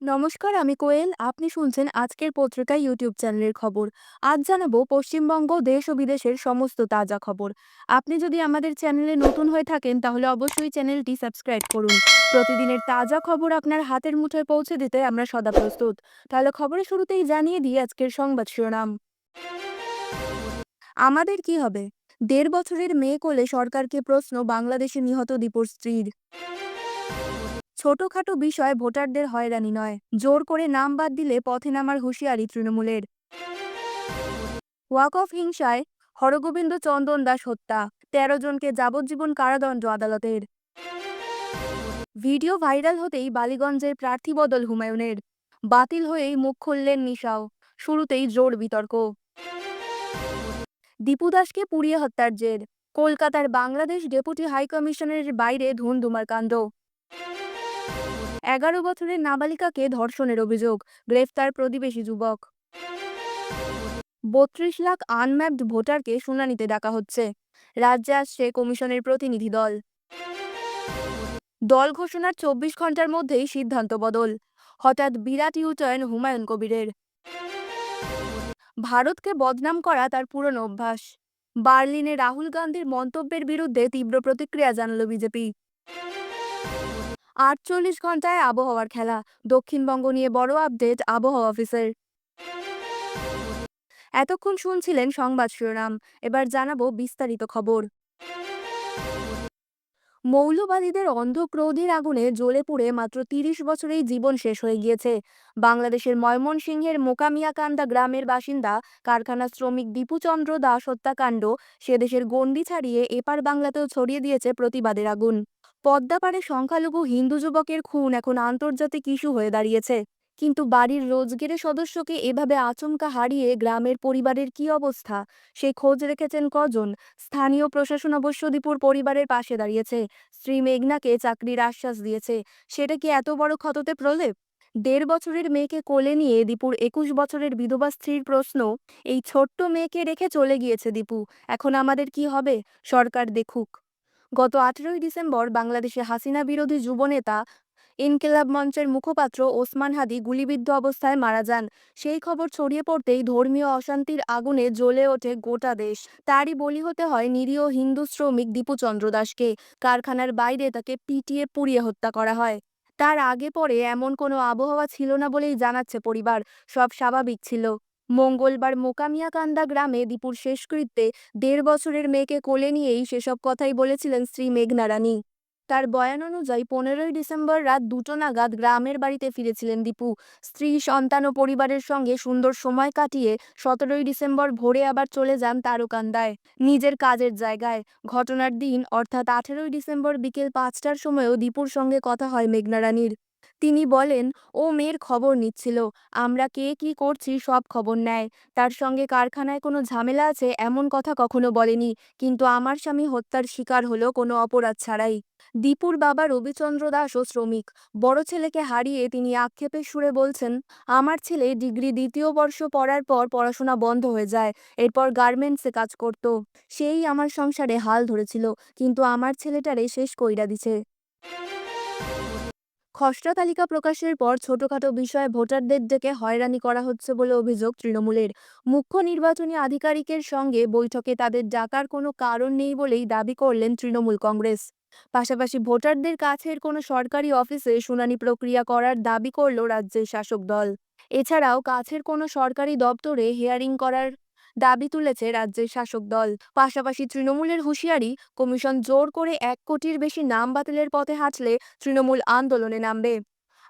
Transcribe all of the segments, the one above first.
নমস্কার, আমি কোয়েল। আপনি শুনছেন আজকের পত্রিকা ইউটিউব চ্যানেলের খবর। আজ জানাবো পশ্চিমবঙ্গ, দেশ ও বিদেশের সমস্ত তাজা খবর। আপনি যদি আমাদের চ্যানেলে নতুন হয়ে থাকেন তাহলে অবশ্যই চ্যানেলটি সাবস্ক্রাইব করুন। প্রতিদিনের তাজা খবর আপনার হাতের মুঠোয় পৌঁছে দিতে আমরা সদা প্রস্তুত। তাহলে খবরের শুরুতেই জানিয়ে দিই আজকের সংবাদ শিরোনাম। আমাদের কি হবে? ১.৫ বছরের মেয়ে কোলে সরকারকে প্রশ্ন বাংলাদেশে নিহত দীপুর স্ত্রীর। ছোটখাটো বিষয় ভোটারদের হয়রানি নয়, জোর করে নাম বাদ দিলে পথে নামার হুঁশিয়ারি তৃণমূলের। ওয়াকফ হিংসায় হরগোবিন্দ চন্দন দাস হত্যা, ১৩ জনকে যাবজ্জীবন কারাদণ্ড আদালতের। ভিডিও ভাইরাল হতেই বালিগঞ্জের প্রার্থী বদল হুমায়ুনের, বাতিল হয়েই মুখ খুললেন নিশাও, শুরুতেই জোর বিতর্ক। দীপু দাসকে পুড়িয়ে হত্যার জের, কলকাতার বাংলাদেশ ডেপুটি হাইকমিশনের বাইরে ধুন্ধুমার কাণ্ড। ১১ বছরের নাবালিকাকে ধর্ষণের অভিযোগ, গ্রেফতার প্রতিবেশী যুবক। ৩২ লাখ আনম্যাপড ভোটারকে শুনানিতে ডাকা হচ্ছে, রাজ্যে আসছে কমিশনের প্রতিনিধি দল। দল ঘোষণার ২৪ ঘন্টার মধ্যেই সিদ্ধান্ত বদল, হঠাৎ বিরাট ইউটার্ন হুমায়ুন কবিরের। ভারতকে বদনাম করা তার পুরনো অভ্যাস, বার্লিনে রাহুল গান্ধীর মন্তব্যের বিরুদ্ধে তীব্র প্রতিক্রিয়া জানাল বিজেপি। ৪৮ ঘন্টায় আবহাওয়ার খেলা, দক্ষিণবঙ্গ নিয়ে বড় আপডেট আবহাওয়া অফিসের। এতক্ষণ শুনছিলেন সংবাদ শিরোনাম, এবার জানাবো বিস্তারিত খবর। মৌলবাদীদের অন্ধ ক্রোধের আগুনে জ্বলে পুড়ে মাত্র ৩০ বছরেই জীবন শেষ হয়ে গিয়েছে বাংলাদেশের ময়মনসিংহের মোকামিয়াকান্দা গ্রামের বাসিন্দা কারখানা শ্রমিক দীপুচন্দ্র দাস হত্যাকাণ্ড সে দেশের গণ্ডি ছাড়িয়ে এপার বাংলাতেও ছড়িয়ে দিয়েছে প্রতিবাদের আগুন। পদ্মাপাড়ে সংখ্যালঘু হিন্দু যুবকের খুন এখন আন্তর্জাতিক ইস্যু হয়ে দাঁড়িয়েছে। কিন্তু বাড়ির রোজগেরে সদস্যকে এভাবে আচমকা হারিয়ে গ্রামের পরিবারের কি অবস্থা, সে খোঁজ রেখেছেন কজন? স্থানীয় প্রশাসন অবশ্য দীপুর পরিবারের পাশে দাঁড়িয়েছে, স্ত্রী মেঘনাকে চাকরির আশ্বাস দিয়েছে। সেটা কি এত বড় ক্ষততে প্রলেপ? ১.৫ বছরের মেয়েকে কোলে নিয়ে দীপুর ২১ বছরের বিধবা স্ত্রীর প্রশ্ন, এই ছোট্ট মেয়েকে রেখে চলে গিয়েছে দীপু, এখন আমাদের কি হবে? সরকার দেখুক। গত ১৮ই ডিসেম্বর বাংলাদেশে হাসিনা বিরোধী যুবনেতা ইনকিলাব মঞ্চের মুখপাত্র ওসমান হাদি গুলিবিদ্ধ অবস্থায় মারা যান। সেই খবর ছড়িয়ে পড়তেই ধর্মীয় অশান্তির আগুনে জ্বলে ওঠে গোটা দেশ। তারই বলি হতে হয় নিরীহ হিন্দু শ্রমিক দীপুচন্দ্র দাসকে। কারখানার বাইরে তাকে পিটিয়ে পুড়িয়ে হত্যা করা হয়। তার আগে পরে এমন কোনো আবহাওয়া ছিল না বলেই জানাচ্ছে পরিবার, সব স্বাভাবিক ছিল। মঙ্গলবার মোকামিয়াকান্দা গ্রামে দীপুর শেষকৃত্যে ১.৫ বছরের মেয়েকে কোলে নিয়েই সেসব কথাই বলেছিলেন স্ত্রী মেঘনা রানী। তার বয়ান অনুযায়ী ১৫ই ডিসেম্বর রাত ২টো নাগাদ গ্রামের বাড়িতে ফিরেছিলেন দীপু। স্ত্রী, সন্তান ও পরিবারের সঙ্গে সুন্দর সময় কাটিয়ে ১৭ই ডিসেম্বর ভোরে আবার চলে যান তারকান্দায়, নিজের কাজের জায়গায়। ঘটনার দিন অর্থাৎ ১৮ই ডিসেম্বর বিকেল ৫টার সময়ও দীপুর সঙ্গে কথা হয় মেঘনা রানীর। তিনি বলেন, ও মেয়ের খবর নিচ্ছিল, আমরা কে কি করছি সব খবর নেয়। তার সঙ্গে কারখানায় কোনো ঝামেলা আছে এমন কথা কখনো বলেনি, কিন্তু আমার স্বামী হত্যার শিকার হলো কোনো অপরাধ ছাড়াই। দীপুর বাবা রবিচন্দ্র দাসও শ্রমিক। বড় ছেলেকে হারিয়ে তিনি আক্ষেপের সুরে বলছেন, আমার ছেলে ডিগ্রি ২য় বর্ষ পড়ার পর পড়াশোনা বন্ধ হয়ে যায়, এরপর গার্মেন্টসে কাজ করত। সেই আমার সংসারে হাল ধরেছিল, কিন্তু আমার ছেলেটারে শেষ কইরা দিছে। খসড়া তালিকা প্রকাশের পর ছোটখাটো বিষয়ে ভোটারদের ডেকে হয়রানি করা হচ্ছে বলে অভিযোগ তৃণমূলের। মুখ্য নির্বাচনী আধিকারিকের সঙ্গে বৈঠকে তাদের ডাকার কোনো কারণ নেই বলেই দাবি করলেন তৃণমূল কংগ্রেস। পাশাপাশি ভোটারদের কাছের কোনো সরকারি অফিসে শুনানি প্রক্রিয়া করার দাবি করল রাজ্যের শাসক দল। এছাড়াও কাছের কোনো সরকারি দপ্তরে হিয়ারিং করার দাবি তুলেছে রাজ্যের শাসক দল। পাশাপাশি তৃণমূলের হুঁশিয়ারি, কমিশন জোর করে ১ কোটির বেশি নাম বাতিলের পথে হাঁটলে তৃণমূল আন্দোলনে নামবে।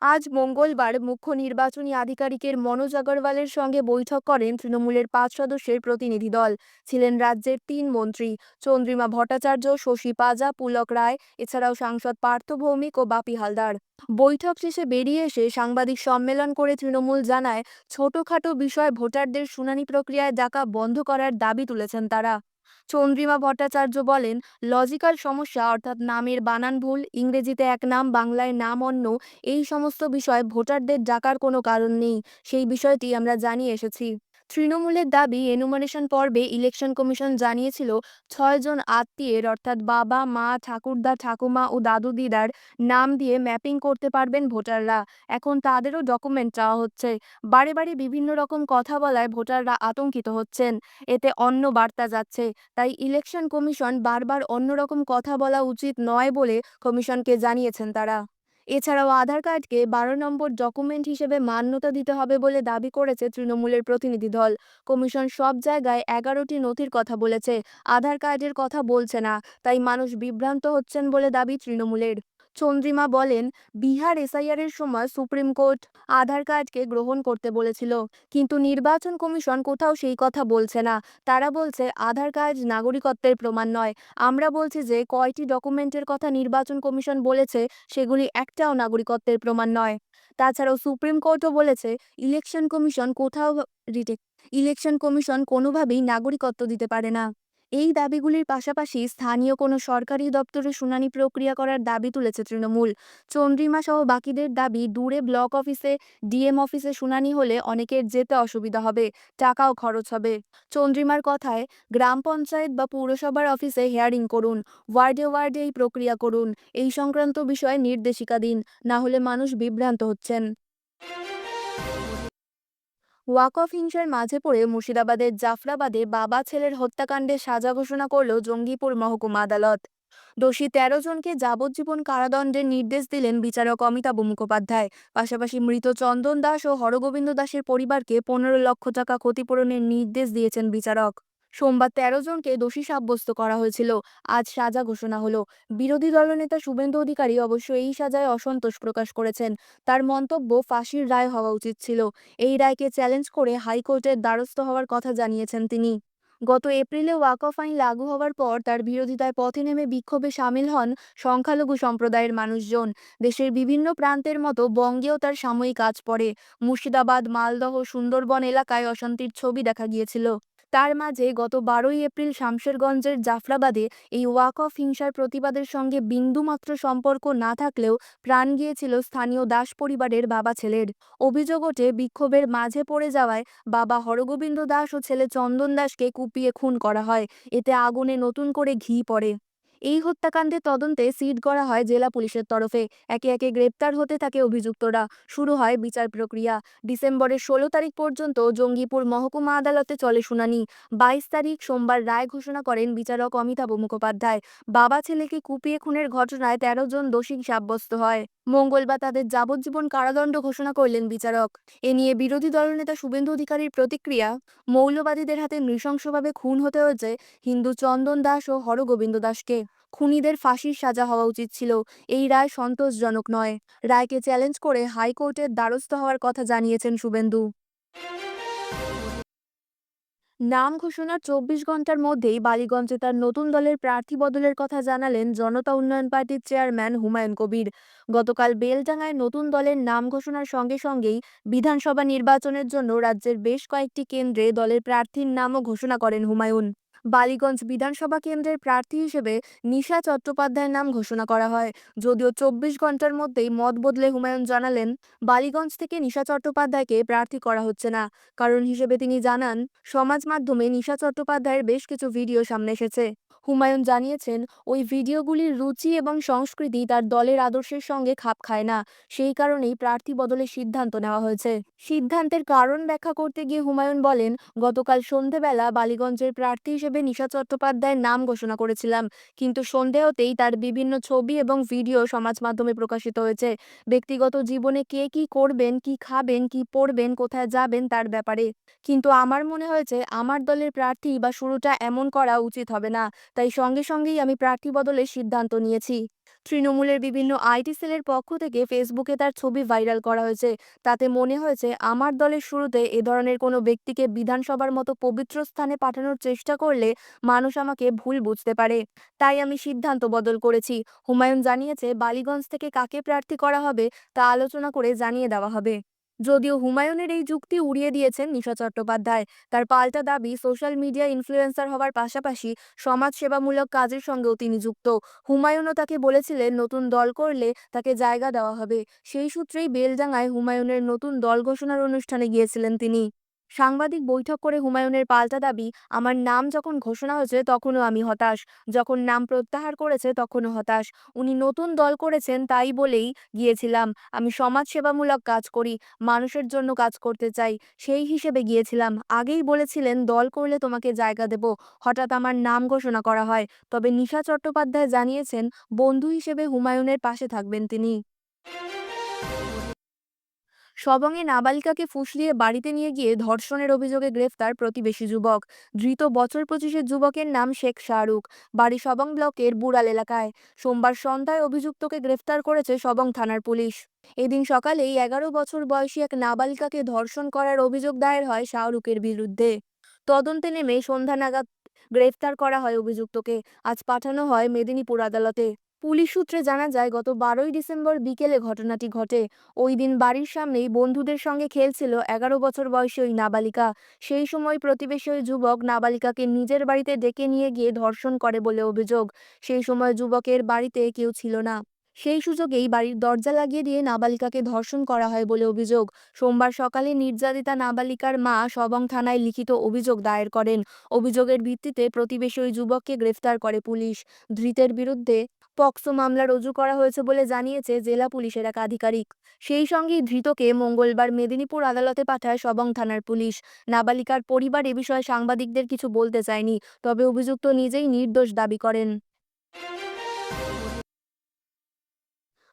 আজ মঙ্গলবার মুখ্য নির্বাচনী আধিকারিকের মনোজ আগরওয়ালের সঙ্গে বৈঠক করেন তৃণমূলের ৫ সদস্যের প্রতিনিধি দল। ছিলেন রাজ্যের ৩ মন্ত্রী, চন্দ্রিমা ভট্টাচার্য, শশী পাজা, পুলক রায়, এছাড়াও সাংসদ পার্থ ভৌমিক ও বাপি হালদার। বৈঠক শেষে বেরিয়ে এসে সাংবাদিক সম্মেলন করে তৃণমূল জানায়, ছোটখাটো বিষয়ে ভোটারদের শুনানি প্রক্রিয়ায় ডাকা বন্ধ করার দাবি তুলেছেন তারা। চন্দ্রিমা ভট্টাচার্য বলেন, লজিক্যাল সমস্যা অর্থাৎ নামের বানান ভুল, ইংরেজিতে এক নাম বাংলায় নাম অন্য, এই সমস্ত বিষয় ভোটারদের ডাকার কোনো কারণ নেই, সেই বিষয়টি আমরা জানিয়ে এসেছি। তৃণমূলের দাবি, এনুমারেশন পর্বে ইলেকশন কমিশন জানিয়েছিল ৬ জন আত্মীয়ের অর্থাৎ বাবা, মা, ঠাকুরদা, ঠাকুমা ও দাদু দিদার নাম দিয়ে ম্যাপিং করতে পারবেন ভোটাররা। এখন তাদেরও ডকুমেন্ট চাওয়া হচ্ছে। বারে বারে বিভিন্ন রকম কথা বলায় ভোটাররা আতঙ্কিত হচ্ছেন। এতে অন্য বার্তা যাচ্ছে। তাই ইলেকশন কমিশন বারবার অন্যরকম কথা বলা উচিত নয় বলে কমিশনকে জানিয়েছেন তারা। এছাড়াও আধার কার্ডকে ১২ নম্বর ডকুমেন্ট হিসেবে মান্যতা দিতে হবে বলে দাবি করেছে তৃণমূলের প্রতিনিধি দল। কমিশন সব জায়গায় ১১টি নথির কথা বলেছে, আধার কার্ডের কথা বলছে না। তাই মানুষ বিভ্রান্ত হচ্ছেন বলে দাবি তৃণমূলের। চন্দ্রিমা বলেন, বিহার এসআইআর এর সময় সুপ্রিম কোর্ট আধার কার্ডকে গ্রহণ করতে বলেছিল, কিন্তু নির্বাচন কমিশন কোথাও সেই কথা বলছে না। তারা বলছে আধার কার্ড নাগরিকত্বের প্রমাণ নয়। আমরা বলছি যে কয়টি ডকুমেন্টের কথা নির্বাচন কমিশন বলেছে সেগুলি একটাও নাগরিকত্বের প্রমাণ নয়। তাছাড়াও সুপ্রিম কোর্টও বলেছে ইলেকশন কমিশন কোথাও রিটেক ইলেকশন কমিশন কোনোভাবেই নাগরিকত্ব দিতে পারে না। এই দাবিগুলির পাশাপাশি স্থানীয় কোনো সরকারি দপ্তরে শুনানি প্রক্রিয়া করার দাবি তুলেছে তৃণমূল। চন্দ্রিমা সহ বাকিদের দাবি, দূরে ব্লক অফিসে, ডিএম অফিসে শুনানি হলে অনেকের যেতে অসুবিধা হবে, টাকাও খরচ হবে। চন্দ্রিমার কথায়, গ্রাম পঞ্চায়েত বা পৌরসভার অফিসে হিয়ারিং করুন, ওয়ার্ডে ওয়ার্ডে এই প্রক্রিয়া করুন। এই সংক্রান্ত বিষয়ে নির্দেশিকা দিন, না হলে মানুষ বিভ্রান্ত হচ্ছেন। ওয়াকফ হিংসার মাঝে পড়ে মুর্শিদাবাদের জাফরাবাদে বাবা ছেলের হত্যাকাণ্ডে সাজা ঘোষণা করল জঙ্গিপুর মহকুমা আদালত। দোষী ১৩ জনকে যাবজ্জীবন কারাদণ্ডের নির্দেশ দিলেন বিচারক অমিতাভ মুখোপাধ্যায়। পাশাপাশি মৃত চন্দন দাস ও হরগোবিন্দ দাসের পরিবারকে ১৫ লক্ষ টাকা ক্ষতিপূরণের নির্দেশ দিয়েছেন বিচারক। সোমবার ১৩ জনকে দোষী সাব্যস্ত করা হয়েছিল। আজ সাজা ঘোষণা হলো। বিরোধী দলনেতা শুভেন্দু অধিকারী অবশ্য এই সাজায় অসন্তোষ প্রকাশ করেছেন। তার মন্তব্য, ফাঁসির রায় হওয়া উচিত ছিল। এই রায়কে চ্যালেঞ্জ করে হাইকোর্টের দ্বারস্থ হওয়ার কথা জানিয়েছেন তিনি। গত এপ্রিলে ওয়াকফ আইন লাগু হওয়ার পর তার বিরোধিতায় পথে নেমে বিক্ষোভে সামিল হন সংখ্যালঘু সম্প্রদায়ের মানুষজন। দেশের বিভিন্ন প্রান্তের মতো বঙ্গেও তার সাময়িক আঁচ পড়ে। মুর্শিদাবাদ, মালদহ, সুন্দরবন এলাকায় অশান্তির ছবি দেখা গিয়েছিল। তার মাঝে গত ১২ই এপ্রিল শামশেরগঞ্জের জাফরাবাদে এই ওয়াকফ হিংসার প্রতিবাদের সঙ্গে বিন্দুমাত্র সম্পর্ক না থাকলেও প্রাণ গিয়েছিল স্থানীয় দাস পরিবারের বাবা ছেলের। অভিযোগ ওঠে, বিক্ষোভের মাঝে পড়ে যাওয়ায় বাবা হরগোবিন্দ দাস ও ছেলে চন্দন দাসকে কুপিয়ে খুন করা হয়। এতে আগুনে নতুন করে ঘি পড়ে। এই হত্যাকাণ্ডের তদন্তে সিড করা হয় জেলা পুলিশের তরফে। একে একে গ্রেপ্তার হতে থাকে অভিযুক্তরা। শুরু হয় বিচার প্রক্রিয়া। ডিসেম্বরের ১৬ তারিখ পর্যন্ত জঙ্গিপুর মহকুমা আদালতে চলে শুনানি। ২২ তারিখ সোমবার রায় ঘোষণা করেন বিচারক অমিতাভ মুখোপাধ্যায়। বাবা ছেলেকে কুপিয়ে খুনের ঘটনায় ১৩ জন দোষী সাব্যস্ত হয়। মঙ্গলবার তাদের যাবজ্জীবন কারাদণ্ড ঘোষণা করলেন বিচারক। এ নিয়ে বিরোধী দলনেতা শুভেন্দু অধিকারীর প্রতিক্রিয়া, মৌলবাদীদের হাতে নৃশংসভাবে খুন হতে হয়েছে হিন্দু চন্দন দাস ও হরগোবিন্দ দাসকে। খুনিদের ফাঁসির সাজা হওয়া উচিত ছিল। এই রায় সন্তোষজনক নয়। রায়কে চ্যালেঞ্জ করে হাইকোর্টের দ্বারস্থ হওয়ার কথা জানিয়েছেন শুভেন্দু। নাম ঘোষণার ২৪ ঘণ্টার মধ্যেই বালিগঞ্জে তার নতুন দলের প্রার্থী বদলের কথা জানালেন জনতা উন্নয়ন পার্টির চেয়ারম্যান হুমায়ুন কবির। গতকাল বেলডাঙায় নতুন দলের নাম ঘোষণার সঙ্গে সঙ্গেই বিধানসভা নির্বাচনের জন্য রাজ্যের বেশ কয়েকটি কেন্দ্রে দলের প্রার্থীর নামও ঘোষণা করেন হুমায়ুন। বালিগঞ্জ বিধানসভা কেন্দ্রের প্রার্থী হিসেবে নিশা চট্টোপাধ্যায়ের নাম ঘোষণা করা হয়। যদিও ২৪ ঘণ্টার মধ্যেই মত বদলে হুমায়ুন জানালেন, বালিগঞ্জ থেকে নিশা চট্টোপাধ্যায়কে প্রার্থী করা হচ্ছে না। কারণ হিসেবে তিনি জানান, সমাজ মাধ্যমে নিশা চট্টোপাধ্যায়ের বেশ কিছু ভিডিও সামনে এসেছে। হুমায়ুন জানিয়েছেন, ওই ভিডিওগুলির রুচি এবং সংস্কৃতি তার দলের আদর্শের সঙ্গে খাপ খায় না। সেই কারণেই প্রার্থী বদলের সিদ্ধান্ত নেওয়া হয়েছে। সিদ্ধান্তের কারণ ব্যাখ্যা করতে গিয়ে হুমায়ুন বলেন, গতকাল সন্ধেবেলা বালিগঞ্জের প্রার্থী হিসেবে নিশা চট্টোপাধ্যায়ের নাম ঘোষণা করেছিলাম, কিন্তু সন্ধে হতেই তার বিভিন্ন ছবি এবং ভিডিও সমাজ মাধ্যমে প্রকাশিত হয়েছে। ব্যক্তিগত জীবনে কে কি করবেন, কি খাবেন, কি পড়বেন, কোথায় যাবেন তার ব্যাপারে। কিন্তু আমার মনে হয়েছে আমার দলের প্রার্থী বা শুরুটা এমন করা উচিত হবে না। তাই সঙ্গে সঙ্গেই আমি প্রার্থী বদলের সিদ্ধান্ত নিয়েছি। তৃণমূলের বিভিন্ন আইটি সেলের পক্ষ থেকে ফেসবুকে তার ছবি ভাইরাল করা হয়েছে। তাতে মনে হয়েছে আমার দলের শুরুতে এ ধরনের কোনো ব্যক্তিকে বিধানসভার মতো পবিত্র স্থানে পাঠানোর চেষ্টা করলে মানুষ আমাকে ভুল বুঝতে পারে। তাই আমি সিদ্ধান্ত বদল করেছি। হুমায়ুন জানিয়েছে, বালিগঞ্জ থেকে কাকে প্রার্থী করা হবে তা আলোচনা করে জানিয়ে দেওয়া হবে। যদিও হুমায়ুনের এই যুক্তি উড়িয়ে দিয়েছেন নিশা চট্টোপাধ্যায়। তার পাল্টা দাবি, সোশ্যাল মিডিয়া ইনফ্লুয়েন্সার হওয়ার পাশাপাশি সমাজসেবামূলক কাজের সঙ্গেও তিনি যুক্ত। হুমায়ুনও তাকে বলেছিলেন নতুন দল করলে তাকে জায়গা দেওয়া হবে। সেই সূত্রেই বেলডাঙায় হুমায়ুনের নতুন দল ঘোষণার অনুষ্ঠানে গিয়েছিলেন তিনি। সাংবাদিক বৈঠক করে হুমায়ুনের পাল্টা দাবি, আমার নাম যখন ঘোষণা হয়েছে তখনও আমি হতাশ, যখন নাম প্রত্যাহার করেছে তখনও হতাশ। উনি নতুন দল করেছেন তাই বলেই গিয়েছিলাম। আমি সমাজসেবামূলক কাজ করি, মানুষের জন্য কাজ করতে চাই, সেই হিসেবে গিয়েছিলাম। আগেই বলেছিলেন দল করলে তোমাকে জায়গা দেব, হঠাৎ আমার নাম ঘোষণা করা হয়। তবে নিশা চট্টোপাধ্যায় জানিয়েছেন বন্ধু হিসেবে হুমায়ুনের পাশে থাকবেন তিনি। সবংয়ে নাবালিকাকে ফুঁসলিয়ে বাড়িতে নিয়ে গিয়ে ধর্ষণের অভিযোগে গ্রেফতার প্রতিবেশী যুবক। ধৃত বছর 25-এর যুবকের নাম শেখ শাহরুখ, বাড়ি সবং ব্লকের বুড়াল এলাকায়। সোমবার সন্ধ্যায় অভিযুক্তকে গ্রেফতার করেছে সবং থানার পুলিশ। এদিন সকালেই 11 বছর বয়সী এক নাবালিকাকে ধর্ষণ করার অভিযোগ দায়ের হয় শাহরুখের বিরুদ্ধে। তদন্তে নেমে সন্ধ্যা নাগাদ গ্রেফতার করা হয় অভিযুক্তকে। আজ পাঠানো হয় মেদিনীপুর আদালতে। পুলিশ সূত্রে জানা যায় গত 12ই ডিসেম্বর বিকেলে ঘটনাটি ঘটে। ওই দিন বাড়ির সামনেই বন্ধুদের সঙ্গে খেলছিল 11 বছর বয়সী ওই নাবালিকা। সেই সময় প্রতিবেশী ওই যুবক নাবালিকাকে নিজের বাড়িতে ডেকে নিয়ে গিয়ে ধর্ষণ করে বলে অভিযোগ। সেই সময় যুবকের বাড়িতে কেউ ছিল না। সেই সুযোগেই বাড়ির দরজা লাগিয়ে দিয়ে নাবালিকাকে ধর্ষণ করা হয় বলে অভিযোগ। সোমবার সকালে নির্যাতিতা নাবালিকার মা সবং থানায় লিখিত অভিযোগ দায়ের করেন। অভিযোগের ভিত্তিতে প্রতিবেশী ওই যুবককে গ্রেফতার করে পুলিশ। ধৃতের বিরুদ্ধে পক্সো মামলা রুজু করা হয়েছে বলে জানিয়েছে জেলা পুলিশের এক আধিকারিক। সেই সঙ্গেই ধৃতকে মঙ্গলবার মেদিনীপুর আদালতে পাঠায় সবং থানার পুলিশ। নাবালিকার পরিবার এ বিষয়ে সাংবাদিকদের কিছু বলতে চায়নি, তবে অভিযুক্ত নিজেই নির্দোষ দাবি করেন।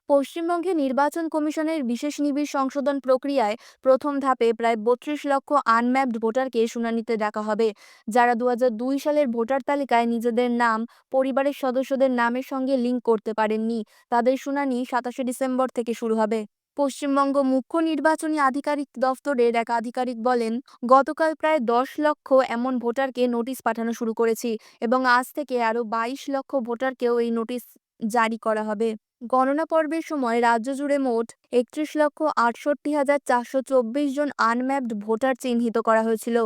পশ্চিমবঙ্গে নির্বাচন কমিশনের বিশেষ নিবিড় সংশোধন প্রক্রিয়ায় প্রথম ধাপে প্রায় 32 লক্ষ আনম্যাপড ভোটারকে শুনানিতে ডাকা হবে, যারা 2002 সালের ভোটার তালিকায় নিজেদের নাম, পরিবারের সদস্যদের নামের সঙ্গে লিঙ্ক করতে পারেননি। তাদের শুনানি 27 ডিসেম্বর থেকে শুরু হবে। পশ্চিমবঙ্গ মুখ্য নির্বাচনী আধিকারিক দফতরের এক আধিকারিক বলেন, গতকাল প্রায় 10 লক্ষ এমন ভোটারকে নোটিশ পাঠানো শুরু করেছি এবং আজ থেকে আরও 22 লক্ষ ভোটারকেও এই নোটিশ জারি করা হবে। গণনা পর্বের সময় রাজ্য জুড়ে মোট 31,68,424 জন আনম্যাপড ভোটার চিহ্নিত করা হয়েছিল।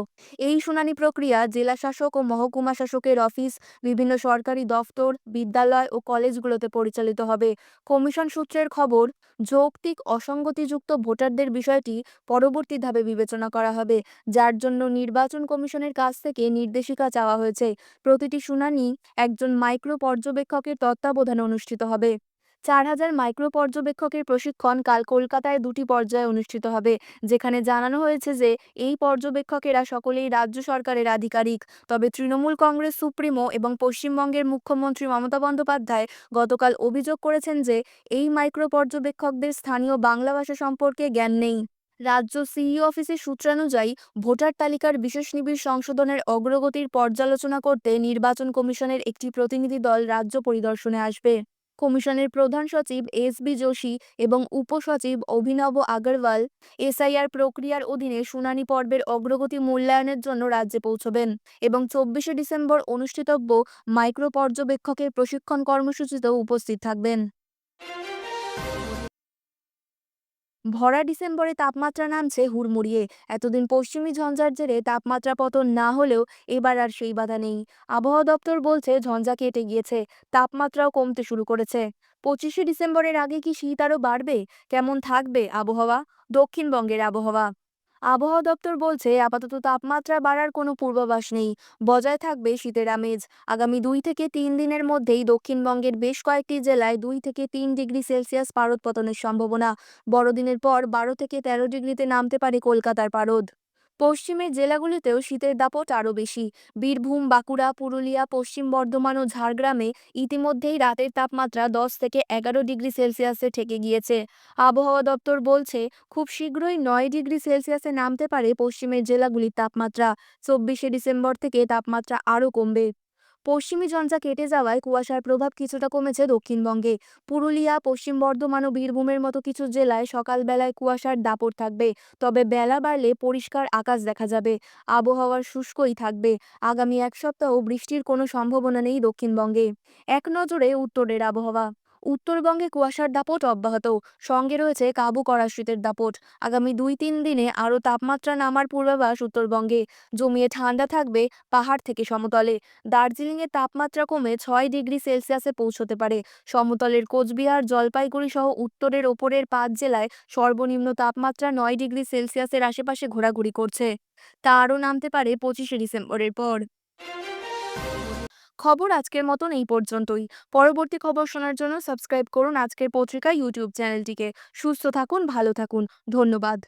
এই শুনানি প্রক্রিয়া জেলা শাসক ও মহকুমা শাসকের অফিস, বিভিন্ন সরকারি দফতর, বিদ্যালয় ও কলেজগুলোতে পরিচালিত হবে। কমিশন সূত্রের খবর, যৌক্তিক অসঙ্গতিযুক্ত ভোটারদের বিষয়টি পরবর্তী ধাপে বিবেচনা করা হবে, যার জন্য নির্বাচন কমিশনের কাছ থেকে নির্দেশিকা চাওয়া হয়েছে। প্রতিটি শুনানি একজন মাইক্রো পর্যবেক্ষকের তত্ত্বাবধানে অনুষ্ঠিত হবে। 4,000 মাইক্রো পর্যবেক্ষকের প্রশিক্ষণ কাল কলকাতায় 2টি পর্যায়ে অনুষ্ঠিত হবে, যেখানে জানানো হয়েছে যে এই পর্যবেক্ষকেরা সকলেই রাজ্য সরকারের আধিকারিক। তবে তৃণমূল কংগ্রেস সুপ্রিমো এবং পশ্চিমবঙ্গের মুখ্যমন্ত্রী মমতা বন্দ্যোপাধ্যায় গতকাল অভিযোগ করেছেন যে এই মাইক্রো পর্যবেক্ষকদের স্থানীয় বাংলা ভাষা সম্পর্কে জ্ঞান নেই। রাজ্য সিইও অফিসের সূত্রানুযায়ী ভোটার তালিকার বিশেষ নিবিড় সংশোধনের অগ্রগতির পর্যালোচনা করতে নির্বাচন কমিশনের একটি প্রতিনিধি দল রাজ্য পরিদর্শনে আসবে। কমিশনের প্রধান সচিব এস.বি. যোশী এবং উপসচিব অভিনব আগরওয়াল এসআইআর প্রক্রিয়ার অধীনে শুনানি পর্বের অগ্রগতি মূল্যায়নের জন্য রাজ্যে পৌঁছবেন এবং 24শে ডিসেম্বর অনুষ্ঠিতব্য মাইক্রো পর্যবেক্ষকের প্রশিক্ষণ কর্মসূচিতেও উপস্থিত থাকবেন। ভরা ডিসেম্বরে তাপমাত্রা নামছে হুড়মুড়িয়ে। এতদিন পশ্চিমী ঝঞ্ঝার জেরে তাপমাত্রা পতন না হলেও এবার আর সেই বাধা নেই। আবহাওয়া দপ্তর বলছে ঝঞ্ঝা কেটে গিয়েছে, তাপমাত্রাও কমতে শুরু করেছে। 25শে ডিসেম্বরের আগে কি শীত আরও বাড়বে? কেমন থাকবে আবহাওয়া? দক্ষিণবঙ্গের আবহাওয়া। আবহাওয়া দপ্তর বলছে আপাতত তাপমাত্রা বাড়ার কোনো পূর্বাভাস নেই, বজায় থাকবে শীতের আমেজ। আগামী 2 থেকে 3 দিনের মধ্যেই দক্ষিণবঙ্গের বেশ কয়েকটি জেলায় 2 থেকে 3 ডিগ্রি সেলসিয়াস পারদ পতনের সম্ভাবনা। বড়দিনের পর 12 থেকে 13 ডিগ্রিতে নামতে পারে কলকাতার পারদ। পশ্চিমের জেলাগুলিতেও শীতের দাপট আরও বেশি। বীরভূম, বাঁকুড়া, পুরুলিয়া, পশ্চিম বর্ধমান ও ঝাড়গ্রামে ইতিমধ্যেই রাতের তাপমাত্রা 10 থেকে 11 ডিগ্রি সেলসিয়াসে ঠেকে গিয়েছে। আবহাওয়া দপ্তর বলছে খুব শীঘ্রই 9 ডিগ্রি সেলসিয়াসে নামতে পারে পশ্চিমের জেলাগুলির তাপমাত্রা। 24শে ডিসেম্বর থেকে তাপমাত্রা আরও কমবে। পশ্চিমী ঝঞ্ঝা কেটে যাওয়ায় কুয়াশার প্রভাব কিছুটা কমেছে দক্ষিণবঙ্গে। পুরুলিয়া, পশ্চিম বর্ধমান ও বীরভূমের মতো কিছু জেলায় সকালবেলায় কুয়াশার দাপট থাকবে, তবে বেলা বাড়লে পরিষ্কার আকাশ দেখা যাবে। আবহাওয়ার শুষ্কই থাকবে। আগামী এক সপ্তাহ বৃষ্টির কোনো সম্ভাবনা নেই দক্ষিণবঙ্গে। এক নজরে উত্তরের আবহাওয়া। উত্তরবঙ্গে কুয়াশার দাপট অব্যাহত, সঙ্গে রয়েছে কাবু করা শীতের দাপট। আগামী 2-3 দিনে আরও তাপমাত্রা নামার পূর্বাভাস উত্তরবঙ্গে। জমিয়ে ঠান্ডা থাকবে পাহাড় থেকে সমতলে। দার্জিলিংয়ে তাপমাত্রা কমে 6 ডিগ্রি সেলসিয়াসে পৌঁছতে পারে। সমতলের কোচবিহার, জলপাইগুড়ি সহ উত্তরের ওপরের 5 জেলায় সর্বনিম্ন তাপমাত্রা 9 ডিগ্রি সেলসিয়াসের আশেপাশে ঘোরাঘুরি করছে। তা আরও নামতে পারে 25শে ডিসেম্বরের পর। খবর আজকের মতন এই পর্যন্তই। পরবর্তী খবর শোনার জন্য সাবস্ক্রাইব করুন আজকের পত্রিকা ইউটিউব চ্যানেলটিকে। সুস্থ থাকুন, ভালো থাকুন। ধন্যবাদ।